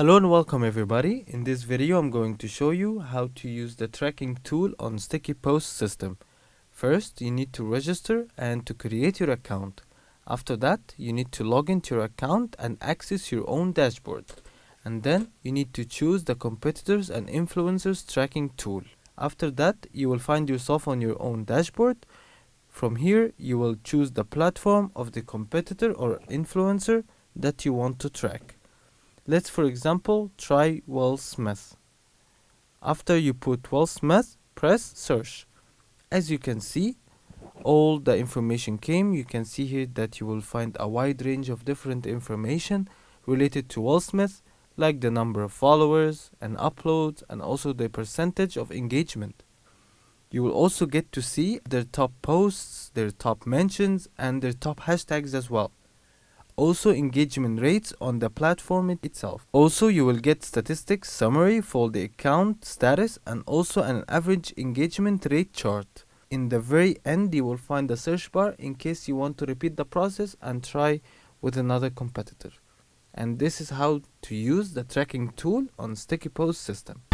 Hello and welcome everybody. In this video I'm going to show you how to use the tracking tool on sticky post system. First you need to register and to create your account. After that you need to log into your account and access your own dashboard. And then you need to choose the competitors and influencers tracking tool. After that you will find yourself on your own dashboard. From here you will choose the platform of the competitor or influencer that you want to track. Let's for example try Will Smith. After you put Will Smith, press search. As you can see, all the information came. You can see here that you will find a wide range of different information related to Will Smith, like the number of followers and uploads and also the percentage of engagement. You will also get to see their top posts, their top mentions and their top hashtags as well. Also engagement rates on the platform itself. Also you will get statistics summary for the account status and also an average engagement rate chart. In the very end you will find the search bar in case you want to repeat the process and try with another competitor. And this is how to use the tracking tool on Sticky Post system.